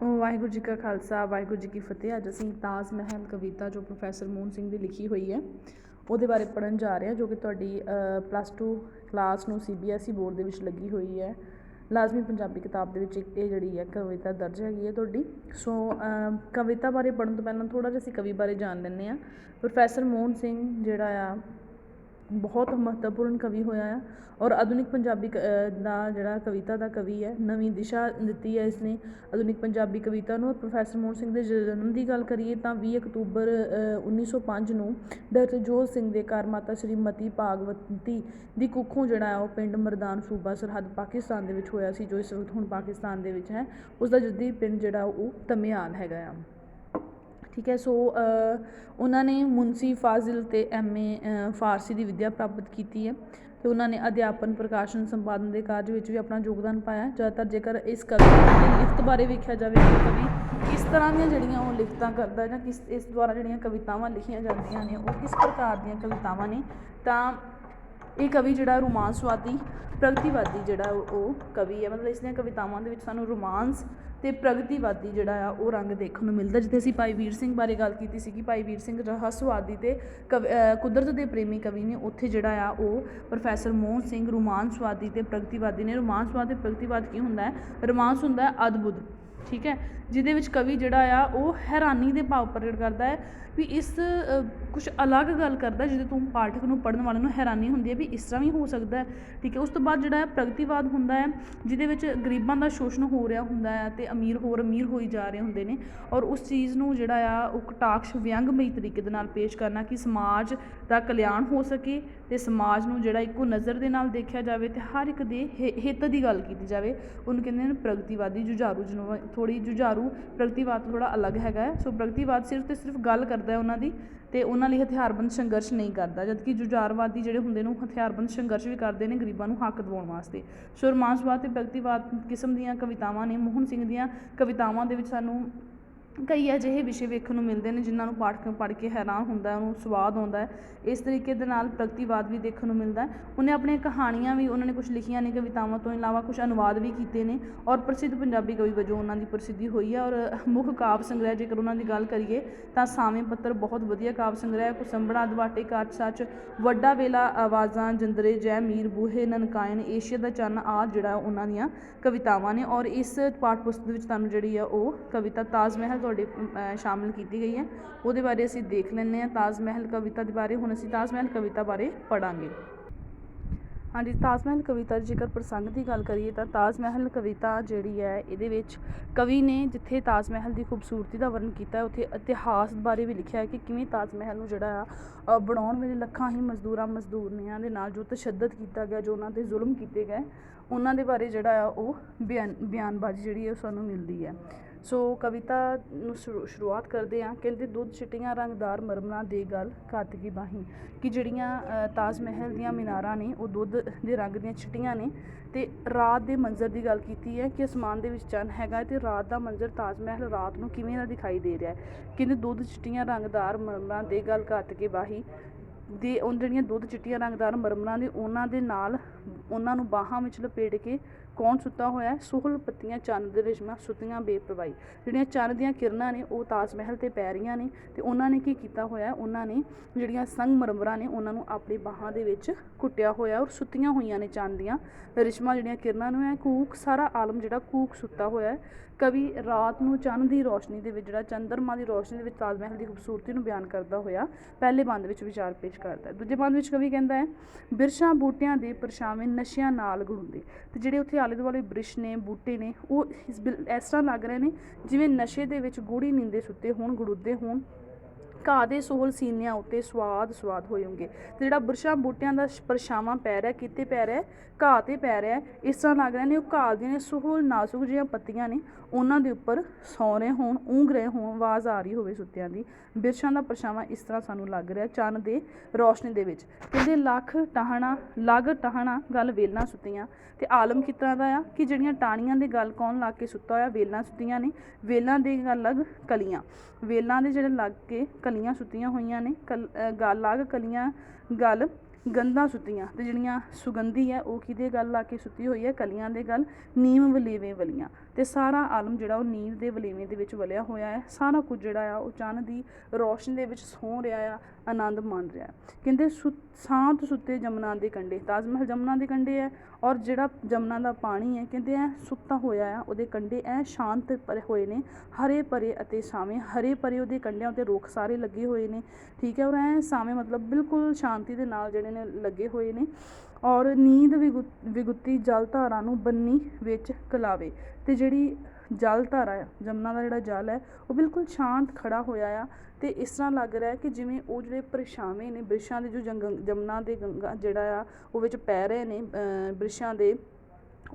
ਵਾਹਿਗੁਰੂ ਜੀ ਕਾ ਖਾਲਸਾ ਵਾਹਿਗੁਰੂ ਜੀ ਕੀ ਫਤਿਹ। ਅੱਜ ਅਸੀਂ ਤਾਜ ਮਹਿਲ ਕਵਿਤਾ ਜੋ ਪ੍ਰੋਫੈਸਰ ਮੋਹਨ ਸਿੰਘ ਦੀ ਲਿਖੀ ਹੋਈ ਹੈ ਉਹਦੇ ਬਾਰੇ ਪੜ੍ਹਨ ਜਾ ਰਹੇ ਹਾਂ, ਜੋ ਕਿ ਤੁਹਾਡੀ +2 ਕਲਾਸ ਨੂੰ CBSE ਬੋਰਡ ਦੇ ਵਿੱਚ ਲੱਗੀ ਹੋਈ ਹੈ। ਲਾਜ਼ਮੀ ਪੰਜਾਬੀ ਕਿਤਾਬ ਦੇ ਵਿੱਚ ਇਹ ਜਿਹੜੀ ਹੈ ਕਵਿਤਾ ਦਰਜ ਹੈਗੀ ਹੈ ਤੁਹਾਡੀ। ਸੋ ਕਵਿਤਾ ਬਾਰੇ ਪੜ੍ਹਨ ਤੋਂ ਪਹਿਲਾਂ ਥੋੜ੍ਹਾ ਜਿਹਾ ਅਸੀਂ ਕਵੀ ਬਾਰੇ ਜਾਣ ਲੈਂਦੇ ਹਾਂ। ਪ੍ਰੋਫੈਸਰ ਮੋਹਨ ਸਿੰਘ ਜਿਹੜਾ ਆ ਬਹੁਤ ਮਹੱਤਵਪੂਰਨ ਕਵੀ ਹੋਇਆ ਆ ਔਰ ਆਧੁਨਿਕ ਪੰਜਾਬੀ ਦਾ ਜਿਹੜਾ ਕਵਿਤਾ ਦਾ ਕਵੀ ਹੈ। ਨਵੀਂ ਦਿਸ਼ਾ ਦਿੱਤੀ ਹੈ ਇਸਨੇ ਆਧੁਨਿਕ ਪੰਜਾਬੀ ਕਵਿਤਾ ਨੂੰ। ਪ੍ਰੋਫੈਸਰ ਮੋਹਨ ਸਿੰਘ ਦੇ ਜਨਮ ਦੀ ਗੱਲ ਕਰੀਏ ਤਾਂ 20 ਅਕਤੂਬਰ 1905 ਨੂੰ ਡਾਕਟਰ ਜੋਧ ਸਿੰਘ ਦੇ ਘਰ ਮਾਤਾ ਸ਼੍ਰੀਮਤੀ ਭਾਗਵਤੀ ਦੀ ਕੁੱਖੋਂ ਜਿਹੜਾ ਉਹ ਪਿੰਡ ਮਰਦਾਨ ਸੂਬਾ ਸਰਹੱਦ ਪਾਕਿਸਤਾਨ ਦੇ ਵਿੱਚ ਹੋਇਆ ਸੀ, ਜੋ ਇਸ ਵਕਤ ਹੁਣ ਪਾਕਿਸਤਾਨ ਦੇ ਵਿੱਚ ਹੈ। ਉਸ ਦਾ ਜੱਦੀ ਪਿੰਡ ਜਿਹੜਾ ਉਹ ਧਮਿਆਲ ਹੈਗਾ ਆ। ਠੀਕ ਹੈ। ਸੋ ਉਹਨਾਂ ਨੇ ਮੁਨਸੀ ਫਾਜ਼ਿਲ ਅਤੇ MA ਫਾਰਸੀ ਦੀ ਵਿੱਦਿਆ ਪ੍ਰਾਪਤ ਕੀਤੀ ਹੈ ਅਤੇ ਉਹਨਾਂ ਨੇ ਅਧਿਆਪਨ, ਪ੍ਰਕਾਸ਼ਨ, ਸੰਪਾਦਨ ਦੇ ਕਾਰਜ ਵਿੱਚ ਵੀ ਆਪਣਾ ਯੋਗਦਾਨ ਪਾਇਆ। ਜ਼ਿਆਦਾਤਰ ਜੇਕਰ ਇਸ ਕਵੀ ਦੀ ਲਿਖਤ ਬਾਰੇ ਵੇਖਿਆ ਜਾਵੇ ਤਾਂ ਕਵੀ ਕਿਸ ਤਰ੍ਹਾਂ ਦੀਆਂ ਜਿਹੜੀਆਂ ਉਹ ਲਿਖਤਾਂ ਕਰਦਾ ਜਾਂ ਇਸ ਦੁਆਰਾ ਜਿਹੜੀਆਂ ਕਵਿਤਾਵਾਂ ਲਿਖੀਆਂ ਜਾਂਦੀਆਂ ਨੇ ਉਹ ਕਿਸ ਪ੍ਰਕਾਰ ਦੀਆਂ ਕਵਿਤਾਵਾਂ ਨੇ, ਤਾਂ ਇਹ ਕਵੀ ਜਿਹੜਾ ਰੋਮਾਂਸਵਾਦੀ, ਪ੍ਰਗਤੀਵਾਦੀ ਜਿਹੜਾ ਉਹ ਕਵੀ ਹੈ। ਮਤਲਬ ਇਸ ਦੀਆਂ ਕਵਿਤਾਵਾਂ ਦੇ ਵਿੱਚ ਸਾਨੂੰ ਰੋਮਾਂਸ ਅਤੇ ਪ੍ਰਗਤੀਵਾਦੀ ਜਿਹੜਾ ਆ ਉਹ ਰੰਗ ਦੇਖਣ ਨੂੰ ਮਿਲਦਾ। ਜਿੱਥੇ ਅਸੀਂ ਭਾਈ ਵੀਰ ਸਿੰਘ ਬਾਰੇ ਗੱਲ ਕੀਤੀ ਸੀ ਕਿ ਭਾਈ ਵੀਰ ਸਿੰਘ ਰਹੱਸਵਾਦੀ ਅਤੇ ਕੁਦਰਤ ਦੇ ਪ੍ਰੇਮੀ ਕਵੀ ਨੇ, ਉੱਥੇ ਜਿਹੜਾ ਆ ਉਹ ਪ੍ਰੋਫੈਸਰ ਮੋਹਨ ਸਿੰਘ ਰੋਮਾਂਸਵਾਦੀ ਅਤੇ ਪ੍ਰਗਤੀਵਾਦੀ ਨੇ। ਰੋਮਾਂਸਵਾਦ ਅਤੇ ਪ੍ਰਗਤੀਵਾਦ ਕੀ ਹੁੰਦਾ ਹੈ? ਰੋਮਾਂਸ ਹੁੰਦਾ ਹੈ ਅਦਭੁਤ, ਠੀਕ ਹੈ, ਜਿਹਦੇ ਵਿੱਚ ਕਵੀ ਜਿਹੜਾ ਆ ਉਹ ਹੈਰਾਨੀ ਦੇ ਭਾਵ ਪ੍ਰਗਟ ਕਰਦਾ ਹੈ ਵੀ ਇਸ ਕੁਛ ਅਲੱਗ ਗੱਲ ਕਰਦਾ ਜਿਹਦੇ ਤੋਂ ਪਾਠਕ ਨੂੰ, ਪੜ੍ਹਨ ਵਾਲੇ ਨੂੰ ਹੈਰਾਨੀ ਹੁੰਦੀ ਹੈ ਵੀ ਇਸ ਤਰ੍ਹਾਂ ਵੀ ਹੋ ਸਕਦਾ ਹੈ। ਠੀਕ ਹੈ। ਉਸ ਤੋਂ ਬਾਅਦ ਜਿਹੜਾ ਹੈ ਪ੍ਰਗਤੀਵਾਦ ਹੁੰਦਾ ਹੈ, ਜਿਹਦੇ ਵਿੱਚ ਗਰੀਬਾਂ ਦਾ ਸ਼ੋਸ਼ਣ ਹੋ ਰਿਹਾ ਹੁੰਦਾ ਹੈ ਅਤੇ ਅਮੀਰ ਹੋਈ ਜਾ ਰਹੇ ਹੁੰਦੇ ਨੇ ਔਰ ਉਸ ਚੀਜ਼ ਨੂੰ ਜਿਹੜਾ ਆ ਉਹ ਕਟਾਕਸ਼ ਵਿਅੰਗਮਈ ਤਰੀਕੇ ਦੇ ਨਾਲ ਪੇਸ਼ ਕਰਨਾ ਕਿ ਸਮਾਜ ਦਾ ਕਲਿਆਣ ਹੋ ਸਕੇ ਅਤੇ ਸਮਾਜ ਨੂੰ ਜਿਹੜਾ ਇੱਕੋ ਨਜ਼ਰ ਦੇ ਨਾਲ ਦੇਖਿਆ ਜਾਵੇ ਅਤੇ ਹਰ ਇੱਕ ਦੇ ਹਿੱਤ ਦੀ ਗੱਲ ਕੀਤੀ ਜਾਵੇ। ਉਹਨੂੰ ਕਹਿੰਦੇ ਨੇ ਪ੍ਰਗਤੀਵਾਦੀ। ਜੁਝਾਰੂ ਪ੍ਰਗਤੀਵਾਦ ਥੋੜ੍ਹਾ ਅਲੱਗ ਹੈਗਾ ਹੈ। ਸੋ ਪ੍ਰਗਤੀਵਾਦ ਸਿਰਫ ਅਤੇ ਸਿਰਫ ਗੱਲ ਕਰਦਾ ਹੈ ਉਹਨਾਂ ਦੀ ਅਤੇ ਉਹਨਾਂ ਲਈ ਹਥਿਆਰਬੰਦ ਸੰਘਰਸ਼ ਨਹੀਂ ਕਰਦਾ, ਜਦਕਿ ਜੁਝਾਰਵਾਦੀ ਜਿਹੜੇ ਹੁੰਦੇ ਨੇ ਉਹ ਹਥਿਆਰਬੰਦ ਸੰਘਰਸ਼ ਵੀ ਕਰਦੇ ਨੇ ਗਰੀਬਾਂ ਨੂੰ ਹੱਕ ਦਿਵਾਉਣ ਵਾਸਤੇ। ਸੋ ਰੋਮਾਂਸਵਾਦ ਅਤੇ ਪ੍ਰਗਤੀਵਾਦ ਕਿਸਮ ਦੀਆਂ ਕਵਿਤਾਵਾਂ ਨੇ। ਮੋਹਨ ਸਿੰਘ ਦੀਆਂ ਕਵਿਤਾਵਾਂ ਦੇ ਵਿੱਚ ਸਾਨੂੰ ਕਈ ਅਜਿਹੇ ਵਿਸ਼ੇ ਵੇਖਣ ਨੂੰ ਮਿਲਦੇ ਨੇ ਜਿਨ੍ਹਾਂ ਨੂੰ ਪਾਠਕ ਪੜ੍ਹ ਕੇ ਹੈਰਾਨ ਹੁੰਦਾ, ਉਹਨੂੰ ਸਵਾਦ ਆਉਂਦਾ ਹੈ। ਇਸ ਤਰੀਕੇ ਦੇ ਨਾਲ ਪ੍ਰਗਤੀਵਾਦ ਵੀ ਦੇਖਣ ਨੂੰ ਮਿਲਦਾ ਹੈ। ਉਹਨੇ ਆਪਣੀਆਂ ਕਹਾਣੀਆਂ ਵੀ ਉਹਨਾਂ ਨੇ ਕੁਛ ਲਿਖੀਆਂ ਨੇ ਕਵਿਤਾਵਾਂ ਤੋਂ ਇਲਾਵਾ, ਕੁਛ ਅਨੁਵਾਦ ਵੀ ਕੀਤੇ ਨੇ ਔਰ ਪ੍ਰਸਿੱਧ ਪੰਜਾਬੀ ਕਵੀ ਵਜੋਂ ਉਹਨਾਂ ਦੀ ਪ੍ਰਸਿੱਧੀ ਹੋਈ ਹੈ। ਔਰ ਮੁੱਖ ਕਾਵਿ ਸੰਗ੍ਰਹਿ ਜੇਕਰ ਉਹਨਾਂ ਦੀ ਗੱਲ ਕਰੀਏ ਤਾਂ ਸਾਵੇਂ ਪੱਤਰ ਬਹੁਤ ਵਧੀਆ ਕਾਵਿ ਸੰਗ੍ਰਹਿ ਹੈ। ਕੁਸੰਬੜਾ, ਦਵਾਟੇ, ਕੱਚ ਸੱਚ, ਵੱਡਾ ਵੇਲਾ, ਆਵਾਜ਼ਾਂ, ਜੰਦਰੇ, ਜੈ ਮੀਰ, ਬੂਹੇ, ਨਨਕਾਇਨ, ਏਸ਼ੀਆ ਦਾ ਚੰਨ ਆਦਿ ਜਿਹੜਾ ਉਹਨਾਂ ਦੀਆਂ ਕਵਿਤਾਵਾਂ ਨੇ। ਔਰ ਇਸ ਪਾਠ ਪੁਸਤਕ ਦੇ ਵਿੱਚ ਤੁਹਾਨੂੰ ਜਿਹੜੀ ਆ ਉਹ ਕਵਿਤਾ ਤਾਜ ਮਹਿਲ ਤੁਹਾਡੇ ਸ਼ਾਮਿਲ ਕੀਤੀ ਗਈ ਹੈ। ਉਹਦੇ ਬਾਰੇ ਅਸੀਂ ਦੇਖ ਲੈਂਦੇ ਹਾਂ ਤਾਜ ਮਹਿਲ ਕਵਿਤਾ ਦੇ ਬਾਰੇ। ਹੁਣ ਅਸੀਂ ਤਾਜ ਮਹਿਲ ਕਵਿਤਾ ਬਾਰੇ ਪੜ੍ਹਾਂਗੇ। ਹਾਂਜੀ, ਤਾਜ ਮਹਿਲ ਕਵਿਤਾ ਜੇਕਰ ਪ੍ਰਸੰਗ ਦੀ ਗੱਲ ਕਰੀਏ ਤਾਂ ਤਾਜ ਮਹਿਲ ਕਵਿਤਾ ਜਿਹੜੀ ਹੈ ਇਹਦੇ ਵਿੱਚ ਕਵੀ ਨੇ ਜਿੱਥੇ ਤਾਜ ਮਹਿਲ ਦੀ ਖੂਬਸੂਰਤੀ ਦਾ ਵਰਣਨ ਕੀਤਾ, ਉੱਥੇ ਇਤਿਹਾਸ ਬਾਰੇ ਵੀ ਲਿਖਿਆ ਹੈ ਕਿ ਕਿਵੇਂ ਤਾਜ ਮਹਿਲ ਨੂੰ ਜਿਹੜਾ ਆ ਬਣਾਉਣ ਵੇਲੇ ਲੱਖਾਂ ਹੀ ਮਜ਼ਦੂਰਾਂ ਦੇ ਨਾਲ ਜੋ ਤਸ਼ੱਦਦ ਕੀਤਾ ਗਿਆ, ਜੋ ਉਹਨਾਂ 'ਤੇ ਜ਼ੁਲਮ ਕੀਤੇ ਗਏ, ਉਹਨਾਂ ਦੇ ਬਾਰੇ ਜਿਹੜਾ ਆ ਉਹ ਬਿਆਨਬਾਜ਼ੀ ਜਿਹੜੀ ਹੈ ਉਹ ਸਾਨੂੰ ਮਿਲਦੀ ਹੈ। ਸੋ ਕਵਿਤਾ ਨੂੰ ਸ਼ੁਰੂਆਤ ਕਰਦੇ ਹਾਂ। ਕਹਿੰਦੇ ਦੁੱਧ ਛਿੱਟੀਆਂ ਰੰਗਦਾਰ ਮਰਮਰਾਂ ਦੇ ਗਲ ਘੱਤ ਕੀ ਬਾਹੀਂ, ਕਿ ਜਿਹੜੀਆਂ ਤਾਜ ਮਹਿਲ ਦੀਆਂ ਮੀਨਾਰਾਂ ਨੇ ਉਹ ਦੁੱਧ ਦੇ ਰੰਗ ਦੀਆਂ ਛਿੱਟੀਆਂ ਨੇ। ਅਤੇ ਰਾਤ ਦੇ ਮੰਜ਼ਰ ਦੀ ਗੱਲ ਕੀਤੀ ਹੈ ਕਿ ਅਸਮਾਨ ਦੇ ਵਿੱਚ ਚੰਨ ਹੈਗਾ ਅਤੇ ਰਾਤ ਦਾ ਮੰਜ਼ਰ ਤਾਜ ਮਹਿਲ ਰਾਤ ਨੂੰ ਕਿਵੇਂ ਦਾ ਦਿਖਾਈ ਦੇ ਰਿਹਾ ਹੈ। ਕਹਿੰਦੇ ਦੁੱਧ ਛਿੱਟੀਆਂ ਰੰਗਦਾਰ ਮਰਮਰਾਂ ਦੇ ਗਲ ਘੱਤ ਕੇ ਬਾਹੀਂ ਦੇ ਉਹ ਜਿਹੜੀਆਂ ਦੁੱਧ ਚਿੱਟੀਆਂ ਰੰਗਦਾਰ ਮਰਮਰਾਂ ਦੇ ਉਹਨਾਂ ਦੇ ਨਾਲ ਉਹਨਾਂ ਨੂੰ ਬਾਹਾਂ ਵਿੱਚ ਲਪੇਟ ਕੇ ਕੌਣ ਸੁੱਤਾ ਹੋਇਆ? ਸੋਹਲ ਪੱਤੀਆਂ ਚੰਨ ਦੇ ਰੇਸ਼ਮਾਂ ਸੁੱਤੀਆਂ ਬੇਪਰਵਾਹੀ। ਜਿਹੜੀਆਂ ਚੰਨ ਦੀਆਂ ਕਿਰਨਾਂ ਨੇ ਉਹ ਤਾਜ ਮਹਿਲ 'ਤੇ ਪੈ ਰਹੀਆਂ ਨੇ ਅਤੇ ਉਹਨਾਂ ਨੇ ਕੀ ਕੀਤਾ ਹੋਇਆ? ਉਹਨਾਂ ਨੇ ਜਿਹੜੀਆਂ ਸੰਗਮਰਮਰਾਂ ਨੇ ਉਹਨਾਂ ਨੂੰ ਆਪਣੀ ਬਾਹਾਂ ਦੇ ਵਿੱਚ ਘੁੱਟਿਆ ਹੋਇਆ ਔਰ ਸੁੱਤੀਆਂ ਹੋਈਆਂ ਨੇ ਚੰਨ ਦੀਆਂ ਰੇਸ਼ਮਾਂ ਜਿਹੜੀਆਂ ਕਿਰਨਾਂ ਨੂੰ ਹੈ। ਕੂਕ ਸਾਰਾ ਆਲਮ ਜਿਹੜਾ ਕੂਕ ਸੁੱਤਾ ਹੋਇਆ ਹੈ। ਕਵੀ ਰਾਤ ਨੂੰ ਚੰਨ ਦੀ ਰੋਸ਼ਨੀ ਦੇ ਵਿੱਚ, ਜਿਹੜਾ ਚੰਦਰਮਾ ਦੀ ਰੋਸ਼ਨੀ ਦੇ ਵਿੱਚ ਤਾਜ ਮਹਿਲ ਦੀ ਖੂਬਸੂਰਤੀ ਨੂੰ ਬਿਆਨ ਕਰਦਾ ਹੋਇਆ ਪਹਿਲੇ ਬੰਦ ਵਿੱਚ ਵਿਚਾਰ ਪੇਸ਼ ਕਰਦਾ ਹੈ। ਦੂਜੇ ਬੰਦ ਵਿੱਚ ਕਵੀ ਕਹਿੰਦਾ ਹੈ ਬਿਰਛਾਂ ਬੂਟਿਆਂ ਦੇ ਪਰਛਾਵੇਂ ਨਸ਼ਿਆਂ ਨਾਲ ਗੜੁੰਦੇ। ਅਤੇ ਜਿਹੜੇ ਉੱਥੇ ਆਲੇ ਦੁਆਲੇ ਬ੍ਰਿਸ਼ ਨੇ, ਬੂਟੇ ਨੇ, ਉਹ ਇਸ ਤਰ੍ਹਾਂ ਲੱਗ ਰਹੇ ਨੇ ਜਿਵੇਂ ਨਸ਼ੇ ਦੇ ਵਿੱਚ ਗੂੜ੍ਹੀ ਨੀਂਦੇ ਸੁੱਤੇ ਹੋਣ, ਗੜੁੱਦੇ ਹੋਣ। ਘਾਹ ਦੇ ਸੋਹਲ ਸੀਨਿਆਂ ਉੱਤੇ ਸਵਾਦ ਹੋਏ ਹੋਣਗੇ। ਅਤੇ ਜਿਹੜਾ ਬਿਰਛਾਂ ਬੂਟਿਆਂ ਦਾ ਪਰਛਾਵਾਂ ਪੈ ਰਿਹਾ, ਕਿਤੇ ਪੈ ਰਿਹਾ? ਘਾਹ 'ਤੇ ਪੈ ਰਿਹਾ। ਇਸ ਤਰ੍ਹਾਂ ਲੱਗ ਰਿਹਾ ਨੇ ਉਹ ਘਾਹ ਦੀਆਂ ਸੋਹਲ ਨਾਜ਼ੁਕ ਜਿਹੀਆਂ ਪੱਤੀਆਂ ਨੇ, ਉਹਨਾਂ ਦੇ ਉੱਪਰ ਸੌਂ ਰਹੇ ਹੋਣ, ਊਂਘ ਰਹੇ ਹੋਣ, ਆਵਾਜ਼ ਆ ਰਹੀ ਹੋਵੇ ਸੁੱਤਿਆਂ ਦੀ। ਬਿਰਛਾਂ ਦਾ ਪਰਛਾਵਾਂ ਇਸ ਤਰ੍ਹਾਂ ਸਾਨੂੰ ਲੱਗ ਰਿਹਾ ਚੰਨ ਦੇ ਰੋਸ਼ਨੀ ਦੇ ਵਿੱਚ। ਕਹਿੰਦੇ ਲੱਗ ਟਾਹਣਾ ਗਲ ਵੇਲਾਂ ਸੁੱਤੀਆਂ। ਅਤੇ ਆਲਮ ਕਿਸ ਤਰ੍ਹਾਂ ਦਾ ਆ ਕਿ ਜਿਹੜੀਆਂ ਟਾਹਣੀਆਂ ਦੇ ਗਲ ਕੌਣ ਲੱਗ ਕੇ ਸੁੱਤਾ ਹੋਇਆ? ਵੇਲਾਂ ਸੁੱਤੀਆਂ ਨੇ। ਵੇਲਾਂ ਦੇ ਗਲ ਲੱਗ ਕਲੀਆਂ, ਵੇਲਾਂ ਦੇ ਜਿਹੜੇ ਲੱਗ ਕੇ ਕਲੀਆਂ ਸੁੱਤੀਆਂ ਹੋਈਆਂ ਨੇ। ਗਲ ਲੱਗ ਕਲੀਆਂ ਗਲ ਗੰਧਾਂ ਸੁੱਤੀਆਂ ਤੇ ਜਿਹੜੀਆਂ ਸੁਗੰਧੀ ਹੈ ਉਹ ਕਿਹਦੇ ਗੱਲ ਲਾ ਕੇ ਸੁੱਤੀ ਹੋਈ ਹੈ, ਕਲੀਆਂ ਦੇ ਗੱਲ, ਨੀਮ ਵਲੇਵੇਂ ਵਲੀਆਂ। ਤੇ ਸਾਰਾ ਆਲਮ ਜਿਹੜਾ ਉਹ ਨੀਮ ਦੇ ਵਲੇਵੇਂ ਦੇ ਵਿੱਚ ਵਲਿਆ ਹੋਇਆ ਹੈ। ਸਾਰਾ ਕੁਝ ਜਿਹੜਾ ਆ ਉਹ ਚੰਨ ਦੀ ਰੌਸ਼ਨੀ ਦੇ ਵਿੱਚ ਸੌਂ ਰਿਹਾ ਆ, ਆਨੰਦ ਮਾਣ ਰਿਹਾ। ਕਹਿੰਦੇ ਸ਼ਾਂਤ ਸੁੱਤੇ ਜਮਨਾ ਦੇ ਕੰਢੇ, ਤਾਜ ਮਹਿਲ ਜਮਨਾ ਦੇ ਕੰਢੇ ਹੈ, ਔਰ ਜਿਹੜਾ ਜਮਨਾ ਦਾ ਪਾਣੀ ਹੈ ਕਹਿੰਦੇ ਐ ਸੁੱਤਾ ਹੋਇਆ ਆ, ਉਹਦੇ ਕੰਢੇ ਐ ਸ਼ਾਂਤ ਭਰੇ ਹੋਏ ਨੇ, ਹਰੇ ਭਰੇ ਅਤੇ ਛਾਵੇਂ। ਹਰੇ ਭਰੇ ਉਹਦੇ ਕੰਢਿਆਂ ਉੱਤੇ ਰੁੱਖ ਸਾਰੇ ਲੱਗੇ ਹੋਏ ਨੇ, ਠੀਕ ਹੈ, ਔਰ ਐ ਛਾਵੇਂ ਮਤਲਬ ਬਿਲਕੁਲ ਸ਼ਾਂਤੀ ਦੇ ਨਾਲ ਜਿਹੜੇ ਨੇ ਲੱਗੇ ਹੋਏ ਨੇ। ਔਰ ਨੀਂਦ ਵਿਗੁੱਤੀ ਜਲ ਧਾਰਾ ਨੂੰ ਬੰਨੀ ਵਿੱਚ ਕਲਾਵੇ। ਤੇ ਜਿਹੜੀ ਜਲ ਧਾਰਾ ਆ, ਜਮਨਾ ਦਾ ਜਿਹੜਾ ਜਲ ਹੈ ਉਹ ਬਿਲਕੁਲ ਸ਼ਾਂਤ ਖੜਾ ਹੋਇਆ ਆ। ਤੇ ਇਸ ਤਰ੍ਹਾਂ ਲੱਗ ਰਿਹਾ ਕਿ ਜਿਵੇਂ ਉਹ ਜਿਹੜੇ ਪਰਛਾਵੇਂ ਨੇ ਬ੍ਰਿਸ਼ਾਂ ਦੇ, ਜੋ ਜਮਨਾ ਦੇ ਗੰਗਾ ਜਿਹੜਾ ਆ ਉਹ ਵਿੱਚ ਪੈ ਰਹੇ ਨੇ ਬ੍ਰਿਸ਼ਾਂ ਦੇ,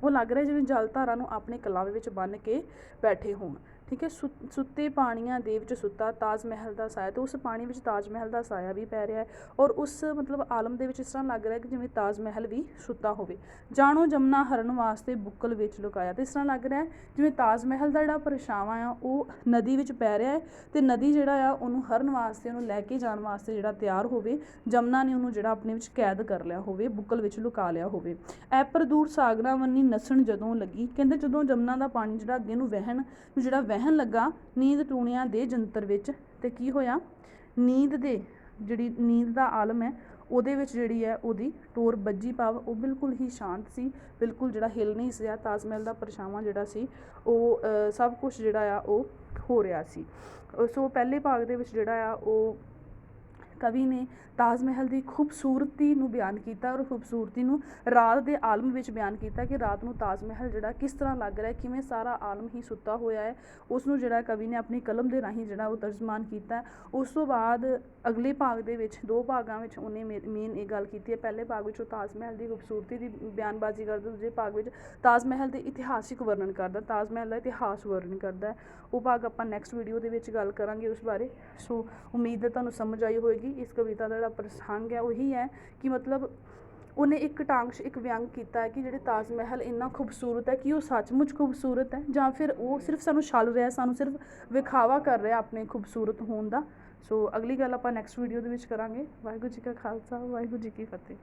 ਉਹ ਲੱਗ ਰਿਹਾ ਜਿਵੇਂ ਜਲ ਧਾਰਾ ਨੂੰ ਆਪਣੇ ਕਲਾਵੇ ਵਿੱਚ ਬੰਨ੍ਹ ਕੇ ਬੈਠੇ ਹੋਣ, ਠੀਕ ਹੈ। ਸੁੱਤੇ ਪਾਣੀਆਂ ਦੇ ਵਿੱਚ ਸੁੱਤਾ ਤਾਜ ਮਹਿਲ ਦਾ ਸਾਇਆ। ਤੇ ਉਸ ਪਾਣੀ ਵਿੱਚ ਤਾਜ ਮਹਿਲ ਦਾ ਸਾਇਆ ਵੀ ਪੈ ਰਿਹਾ ਹੈ, ਔਰ ਉਸ ਮਤਲਬ ਆਲਮ ਦੇ ਵਿੱਚ ਇਸ ਤਰ੍ਹਾਂ ਲੱਗ ਰਿਹਾ ਕਿ ਜਿਵੇਂ ਤਾਜ ਮਹਿਲ ਵੀ ਸੁੱਤਾ ਹੋਵੇ। ਜਾਣੋ ਜਮਨਾ ਹਰਨ ਵਾਸਤੇ ਬੁੱਕਲ ਵਿੱਚ ਲੁਕਾਇਆ। ਤੇ ਇਸ ਤਰ੍ਹਾਂ ਲੱਗ ਰਿਹਾ ਜਿਵੇਂ ਤਾਜ ਮਹਿਲ ਦਾ ਜਿਹੜਾ ਪਰਛਾਵਾਂ ਆ ਉਹ ਨਦੀ ਵਿੱਚ ਪੈ ਰਿਹਾ ਹੈ, ਤੇ ਨਦੀ ਜਿਹੜਾ ਆ ਉਹਨੂੰ ਹਰਨ ਵਾਸਤੇ, ਉਹਨੂੰ ਲੈ ਕੇ ਜਾਣ ਵਾਸਤੇ ਜਿਹੜਾ ਤਿਆਰ ਹੋਵੇ, ਜਮਨਾ ਨੇ ਉਹਨੂੰ ਜਿਹੜਾ ਆਪਣੇ ਵਿੱਚ ਕੈਦ ਕਰ ਲਿਆ ਹੋਵੇ, ਬੁੱਕਲ ਵਿੱਚ ਲੁਕਾ ਲਿਆ ਹੋਵੇ। ਐਪਰ ਦੂਰ ਸਾਗਰਾਂ ਵੰਨੀ ਨੱਸਣ ਜਦੋਂ ਲੱਗੀ। ਕਹਿੰਦੇ ਜਦੋਂ ਜਮਨਾ ਦਾ ਪਾਣੀ ਜਿਹੜਾ ਅੱਗੇ ਨੂੰ ਵਹਿਣ ਲੱਗਾ ਨੀਂਦ ਟੂਣਿਆਂ ਦੇ ਜੰਤਰ ਵਿੱਚ, ਤੇ ਕੀ ਹੋਇਆ, ਨੀਂਦ ਦਾ ਆਲਮ ਹੈ ਉਹਦੇ ਵਿੱਚ ਜਿਹੜੀ ਹੈ ਉਹਦੀ ਟੋਰ ਵੱਜੀ, ਭਾਵ ਉਹ ਬਿਲਕੁਲ ਹੀ ਸ਼ਾਂਤ ਸੀ, ਬਿਲਕੁਲ ਜਿਹੜਾ ਹਿਲ ਨਹੀਂ ਰਿਹਾ। ਤਾਜ ਮਹਿਲ ਦਾ ਪਰਛਾਵਾਂ ਜਿਹੜਾ ਸੀ ਉਹ ਸਭ ਕੁਛ ਜਿਹੜਾ ਆ ਉਹ ਹੋ ਰਿਹਾ ਸੀ। ਸੋ ਪਹਿਲੇ ਭਾਗ ਦੇ ਵਿੱਚ ਜਿਹੜਾ ਆ ਉਹ ਕਵੀ ਨੇ ਤਾਜ ਮਹਿਲ ਦੀ ਖੂਬਸੂਰਤੀ ਨੂੰ ਬਿਆਨ ਕੀਤਾ, ਔਰ ਖੂਬਸੂਰਤੀ ਨੂੰ ਰਾਤ ਦੇ ਆਲਮ ਵਿੱਚ ਬਿਆਨ ਕੀਤਾ ਕਿ ਰਾਤ ਨੂੰ ਤਾਜ ਮਹਿਲ ਜਿਹੜਾ ਕਿਸ ਤਰ੍ਹਾਂ ਲੱਗ ਰਿਹਾ, ਕਿਵੇਂ ਸਾਰਾ ਆਲਮ ਹੀ ਸੁੱਤਾ ਹੋਇਆ ਹੈ। ਉਸ ਨੂੰ ਜਿਹੜਾ ਕਵੀ ਨੇ ਆਪਣੀ ਕਲਮ ਦੇ ਰਾਹੀਂ ਜਿਹੜਾ ਉਹ ਤਰਜਮਾਨ ਕੀਤਾ। ਉਸ ਤੋਂ ਬਾਅਦ ਅਗਲੇ ਭਾਗ ਦੇ ਵਿੱਚ, 2 ਭਾਗਾਂ ਵਿੱਚ ਉਹਨੇ ਮੇਨ ਇਹ ਗੱਲ ਕੀਤੀ ਹੈ। ਪਹਿਲੇ ਭਾਗ ਵਿੱਚ ਉਹ ਤਾਜ ਮਹਿਲ ਦੀ ਖੂਬਸੂਰਤੀ ਦੀ ਬਿਆਨਬਾਜ਼ੀ ਕਰਦਾ, ਦੂਜੇ ਭਾਗ ਵਿੱਚ ਤਾਜ ਮਹਿਲ ਦੇ ਇਤਿਹਾਸਿਕ ਵਰਣਨ ਕਰਦਾ, ਤਾਜ ਮਹਿਲ ਦਾ ਇਤਿਹਾਸ ਵਰਣਨ ਕਰਦਾ। ਉਹ ਭਾਗ ਆਪਾਂ ਨੈਕਸਟ ਵੀਡੀਓ ਦੇ ਵਿੱਚ ਗੱਲ ਕਰਾਂਗੇ ਉਸ ਬਾਰੇ। ਸੋ ਉਮੀਦ ਹੈ ਤੁਹਾਨੂੰ ਸਮਝ ਆਈ ਹੋਏਗੀ। ਇਸ ਕਵਿਤਾ ਦਾ ਜਿਹੜਾ ਪ੍ਰਸੰਗ ਹੈ ਉਹੀ ਹੈ ਕਿ ਮਤਲਬ ਉਹਨੇ ਇੱਕ ਟਾਂਗਸ਼ ਇੱਕ ਵਿਅੰਗ ਕੀਤਾ ਹੈ ਕਿ ਜਿਹੜੇ ਤਾਜ ਮਹਿਲ ਇੰਨਾ ਖੂਬਸੂਰਤ ਹੈ ਕਿ ਉਹ ਸੱਚਮੁੱਚ ਖੂਬਸੂਰਤ ਹੈ, ਜਾਂ ਫਿਰ ਉਹ ਸਿਰਫ ਸਾਨੂੰ ਛਲ ਰਿਹਾ, ਸਾਨੂੰ ਸਿਰਫ ਵਿਖਾਵਾ ਕਰ ਰਿਹਾ ਆਪਣੇ ਖੂਬਸੂਰਤ ਹੋਣ ਦਾ। ਸੋ ਅਗਲੀ ਗੱਲ ਆਪਾਂ ਨੈਕਸਟ ਵੀਡੀਓ ਦੇ ਵਿੱਚ ਕਰਾਂਗੇ। ਵਾਹਿਗੁਰੂ ਜੀ ਕਾ ਖਾਲਸਾ, ਵਾਹਿਗੁਰੂ ਜੀ ਕੀ ਫਤਿਹ।